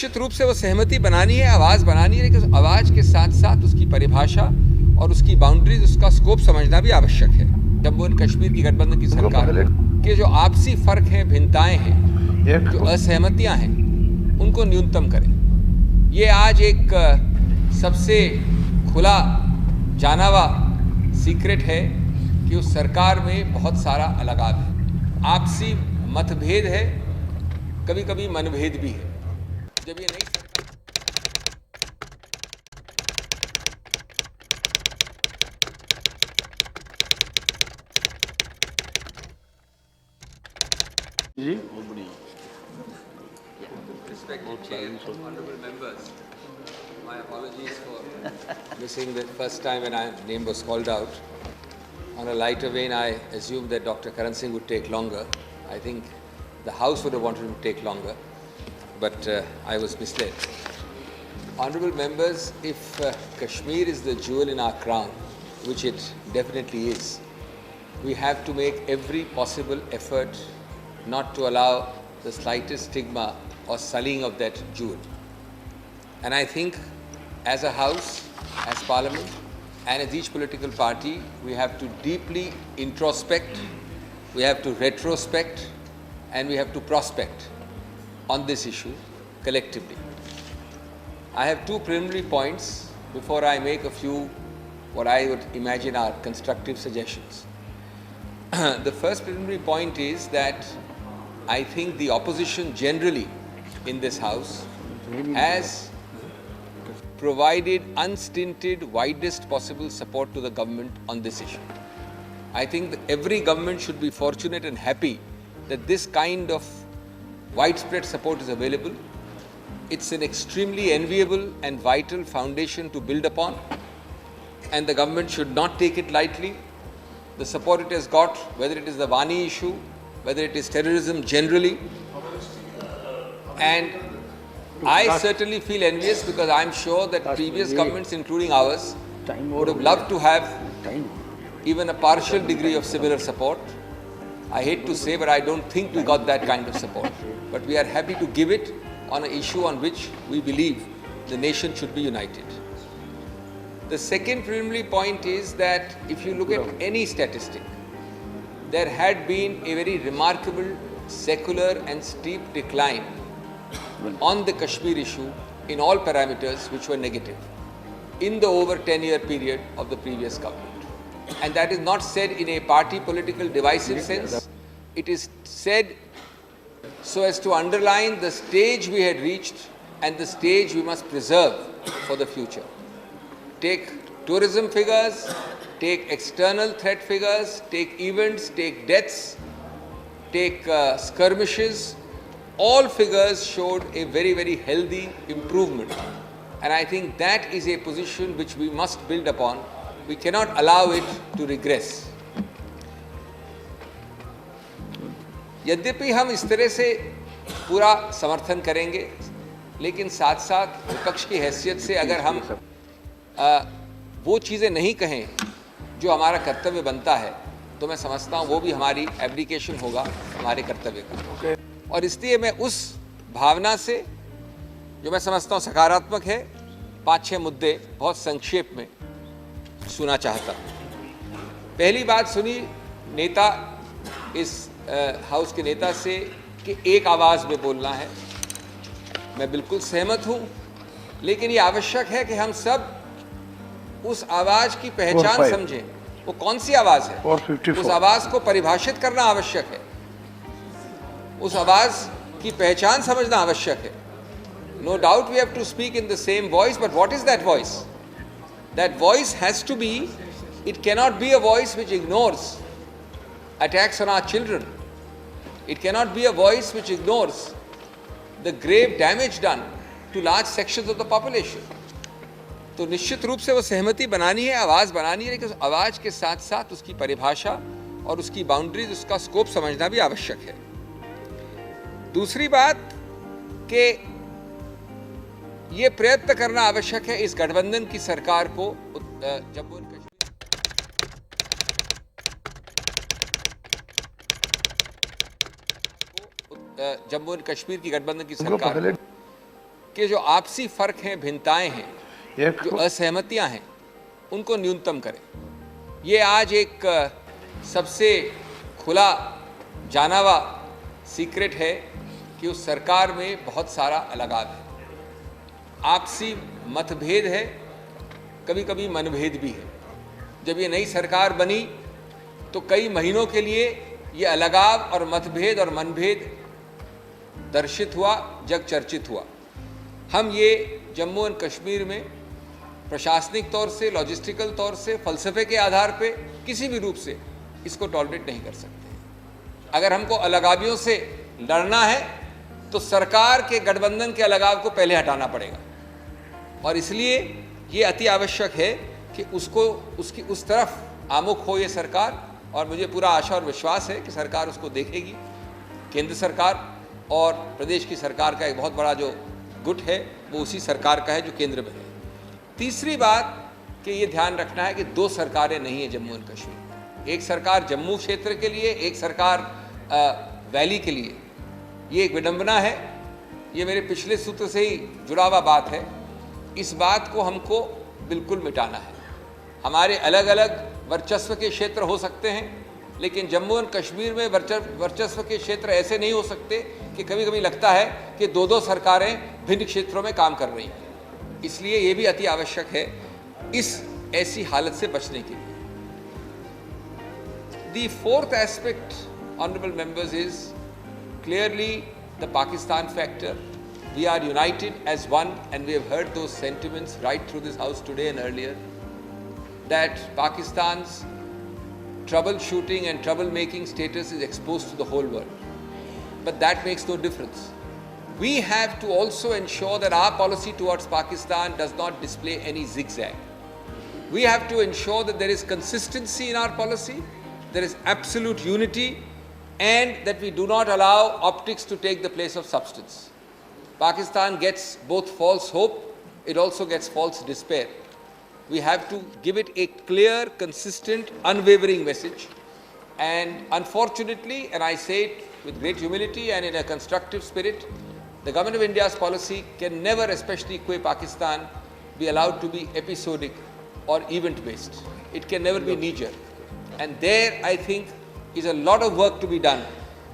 निश्चित रूप से वो सहमति बनानी है, आवाज़ बनानी है, लेकिन उस आवाज़ के साथ साथ उसकी परिभाषा और उसकी बाउंड्रीज, उसका स्कोप समझना भी आवश्यक है। जम्मू एंड कश्मीर की गठबंधन की सरकार के जो आपसी फर्क हैं, भिन्नताएं हैं, जो असहमतियां हैं, उनको न्यूनतम करें। ये आज एक सबसे खुला जाना हुआ सीक्रेट है कि उस सरकार में बहुत सारा अलगाव है, आपसी मतभेद है, कभी कभी मनभेद भी है। जब ये नई जी Respected Chair, honorable members, my apologies for missing the first time when my name was called out. On a lighter vein, I assumed that Dr. Karan Singh would take longer. I think the House would have wanted him to take longer, but I was misled. Honorable members, if Kashmir is the jewel in our crown, which it definitely is, we have to make every possible effort not to allow the slightest stigma or sullying of that jewel. And I think as a House, as Parliament, and as each political party, we have to deeply introspect, we have to retrospect, and we have to prospect on this issue collectively. I have two preliminary points before I make a few what I would imagine are constructive suggestions. The first preliminary point is that I think the opposition generally in this House has provided unstinted, widest possible support to the government on this issue. I think that every government should be fortunate and happy that this kind of widespread support is available. It's an extremely enviable and vital foundation to build upon, and the government should not take it lightly. The support it has got, whether it is the Wani issue, whether it is terrorism generally, and I certainly feel envious because I'm sure that previous governments, including ours, would have loved to have even a partial degree of similar support. I hate to say, but I don't think we got that kind of support. But we are happy to give it on an issue on which we believe the nation should be united. The second preliminary point is that if you look at any statistic, there had been a very remarkable secular and steep decline on the Kashmir issue in all parameters which were negative in the over 10-year period of the previous government. And that is not said in a party political divisive sense. It is said so as to underline the stage we had reached and the stage we must preserve for the future. Take tourism figures, take external threat figures, take events, take deaths, take skirmishes. All figures showed a very, very healthy improvement. And I think that is a position which we must build upon. We cannot allow it to regress. यद्यपि हम इस तरह से पूरा समर्थन करेंगे, लेकिन साथ साथ विपक्ष की हैसियत से अगर हम वो चीज़ें नहीं कहें जो हमारा कर्तव्य बनता है, तो मैं समझता हूँ वो भी हमारी एब्डिकेशन होगा हमारे कर्तव्य का। और इसलिए मैं उस भावना से, जो मैं समझता हूँ सकारात्मक है, 5-6 मुद्दे बहुत संक्षेप में सुना चाहता हूँ। पहली बात सुनी नेता, इस हाउस के नेता से कि एक आवाज़ में बोलना है। मैं बिल्कुल सहमत हूँ, लेकिन ये आवश्यक है कि हम सब उस आवाज़ की पहचान समझें। वो कौन सी आवाज़ है, उस आवाज़ को परिभाषित करना आवश्यक है, उस आवाज़ की पहचान समझना आवश्यक है। No doubt we have to speak in the same voice, but what is that voice? That voice has to be, it cannot be a voice which ignores attacks on our children. It cannot be a voice which ignores the grave damage done to large sections of the population. तो निश्चित रूप से वो सहमति बनानी है, आवाज़ बनानी है, लेकिन उस आवाज़ के साथ साथ उसकी परिभाषा और उसकी बाउंड्रीज, उसका स्कोप समझना भी आवश्यक है। दूसरी बात कि ये प्रयत्न करना आवश्यक है इस गठबंधन की सरकार को जम्मू एंड कश्मीर की गठबंधन की सरकार कि जो आपसी फ़र्क हैं, भिन्नताएं हैं, जो असहमतियां हैं, उनको न्यूनतम करें। ये आज एक सबसे खुला जाना हुआ सीक्रेट है कि उस सरकार में बहुत सारा अलगाव है, आपसी मतभेद है, कभी कभी मनभेद भी है। जब ये नई सरकार बनी तो कई महीनों के लिए ये अलगाव और मतभेद और मनभेद दर्शित हुआ, जग चर्चित हुआ। हम ये जम्मू एंड कश्मीर में प्रशासनिक तौर से, लॉजिस्टिकल तौर से, फलसफे के आधार पे किसी भी रूप से इसको टॉलरेट नहीं कर सकते। अगर हमको अलगावियों से लड़ना है तो सरकार के गठबंधन के अलगाव को पहले हटाना पड़ेगा, और इसलिए ये अति आवश्यक है कि उसकी उस तरफ आमुख हो ये सरकार। और मुझे पूरा आशा और विश्वास है कि सरकार उसको देखेगी। केंद्र सरकार और प्रदेश की सरकार का एक बहुत बड़ा जो गुट है वो उसी सरकार का है जो केंद्र में है। तीसरी बात कि ये ध्यान रखना है कि दो सरकारें नहीं है जम्मू एंड कश्मीर। एक सरकार जम्मू क्षेत्र के लिए, एक सरकार वैली के लिए। ये एक विडंबना है, ये मेरे पिछले सूत्र से ही जुड़ा हुआ बात है। इस बात को हमको बिल्कुल मिटाना है। हमारे अलग अलग वर्चस्व के क्षेत्र हो सकते हैं, लेकिन जम्मू एंड कश्मीर में वर्चस्व के क्षेत्र ऐसे नहीं हो सकते कि कभी कभी लगता है कि दो दो सरकारें भिन्न क्षेत्रों में काम कर रही हैं। इसलिए ये भी अति आवश्यक है इस ऐसी हालत से बचने के लिए। The fourth aspect, honourable members, is clearly the Pakistan factor. We are united as one, and we have heard those sentiments right through this house today and earlier, that Pakistan's troubleshooting and troublemaking status is exposed to the whole world. But that makes no difference. We have to also ensure that our policy towards Pakistan does not display any zigzag. We have to ensure that there is consistency in our policy, there is absolute unity, and that we do not allow optics to take the place of substance. Pakistan gets both false hope, it also gets false despair. We have to give it a clear, consistent, unwavering message. And unfortunately, and I say it with great humility and in a constructive spirit, the Government of India's policy can never, especially Pakistan, be allowed to be episodic or event-based. It can never be knee-jerk. And there, I think, is a lot of work to be done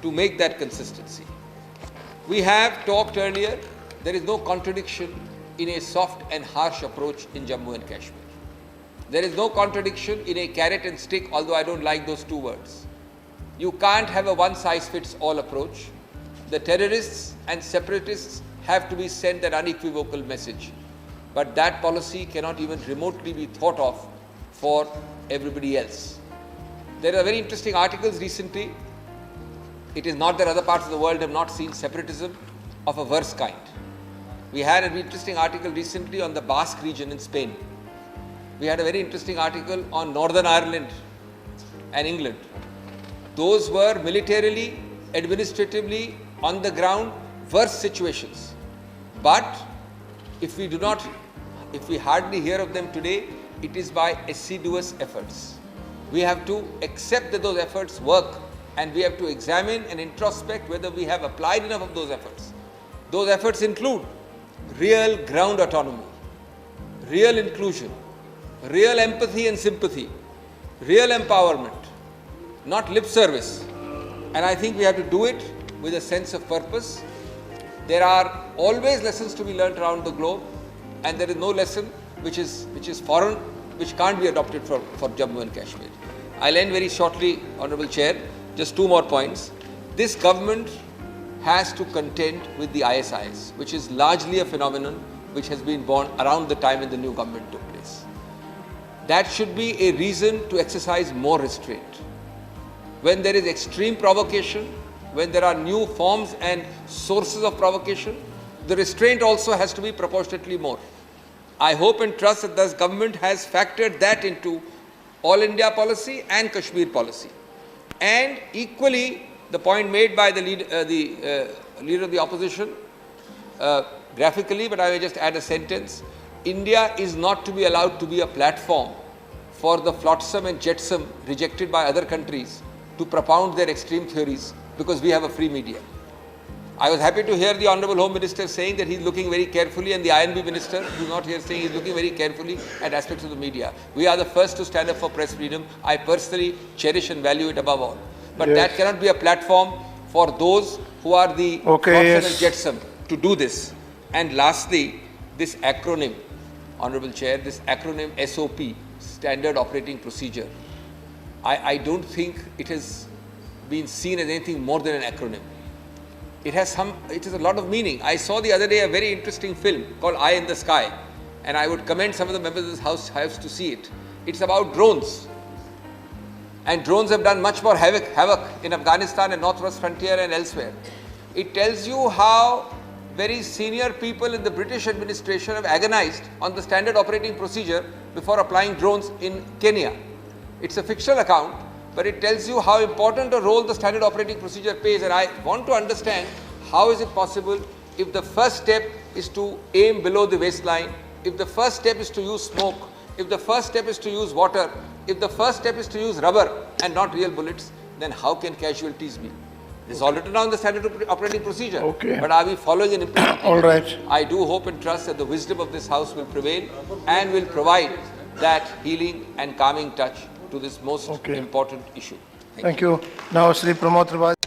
to make that consistency. We have talked earlier, there is no contradiction in a soft and harsh approach in Jammu and Kashmir. There is no contradiction in a carrot and stick, although I don't like those two words. You can't have a one-size-fits-all approach. The terrorists and separatists have to be sent an unequivocal message. But that policy cannot even remotely be thought of for everybody else. There are very interesting articles recently. It is not that other parts of the world have not seen separatism of a worse kind. We had an interesting article recently on the Basque region in Spain. We had a very interesting article on Northern Ireland and England. Those were militarily, administratively, on the ground, worse situations. But if we hardly hear of them today, it is by assiduous efforts. We have to accept that those efforts work, and we have to examine and introspect whether we have applied enough of those efforts. Those efforts include real ground autonomy, real inclusion, real empathy and sympathy, real empowerment, not lip service. And I think we have to do it with a sense of purpose. There are always lessons to be learned around the globe, and there is no lesson which is foreign, which can't be adopted for Jammu and Kashmir. I'll end very shortly, Honorable Chair. Just two more points. This government has to contend with the ISIS, which is largely a phenomenon which has been born around the time when the new government took place. That should be a reason to exercise more restraint. When there is extreme provocation, when there are new forms and sources of provocation, the restraint also has to be proportionately more. I hope and trust that this government has factored that into all India policy and Kashmir policy. And equally, the point made by the leader of the opposition, graphically, but I will just add a sentence. India is not to be allowed to be a platform for the flotsam and jetsam rejected by other countries to propound their extreme theories because we have a free media. I was happy to hear the Honourable Home Minister saying that he's looking very carefully, and the INB Minister, who's not here, saying he's looking very carefully at aspects of the media. We are the first to stand up for press freedom. I personally cherish and value it above all. But Yes. that cannot be a platform for those who are the Okay, Watson yes. and Jetsam to do this. And lastly, this acronym, Honourable Chair, this acronym SOP, Standard Operating Procedure. I don't think it has been seen as anything more than an acronym. It has a lot of meaning. I saw the other day a very interesting film called Eye in the Sky, and I would commend some of the members of this house to see it. It's about drones. And drones have done much more havoc in Afghanistan and Northwest Frontier and elsewhere. It tells you how very senior people in the British administration have agonized on the standard operating procedure before applying drones in Kenya. It's a fictional account, but it tells you how important a role the standard operating procedure plays. And I want to understand, how is it possible if the first step is to aim below the waistline, if the first step is to use smoke, if the first step is to use water, if the first step is to use rubber and not real bullets, then how can casualties be? This is all written down in the standard operating procedure. Okay. But are we following and implementing? All right. I do hope and trust that the wisdom of this house will prevail and will provide that healing and calming touch to this most Okay. important issue. Thank you. Now, Sri Pramod Tripathi.